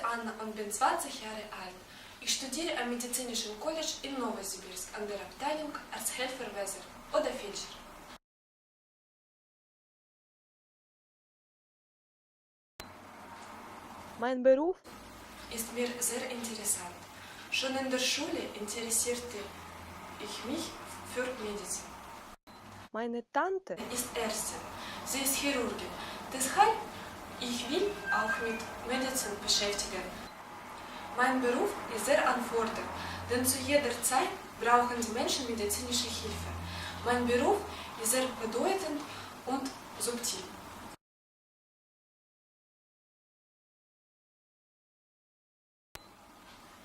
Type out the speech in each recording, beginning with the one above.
Anna und bin 20 Jahre alt. Ich studiere am Medizinischen College in Novosibirsk an der Abteilung Arzthelferwesen oder Feldscher. Mein Beruf Ist mir sehr interessant. Schon in der Schule interessierte ich mich für Medizin. Meine Tante Ist Ärztin, sie ist Chirurgin. Deshalb ich will auch mit Medizin beschäftigen. Mein Beruf ist sehr anfordernd, denn zu jeder Zeit brauchen die Menschen medizinische Hilfe. Mein Beruf ist sehr bedeutend und subtil.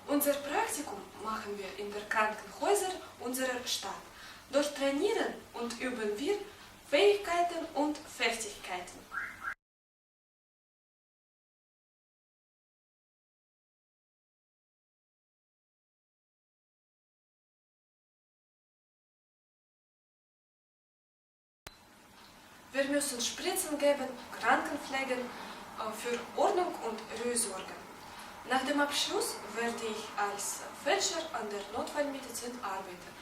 Unser Praktikum machen wir in den Krankenhäusern unserer Stadt. Dort trainieren und üben wir Fähigkeiten und Fertigkeiten. Wir müssen Spritzen geben, Kranken pflegen, für Ordnung und Ruhe sorgen. Nach dem Abschluss werde ich als Feldscher an der Notfallmedizin arbeiten.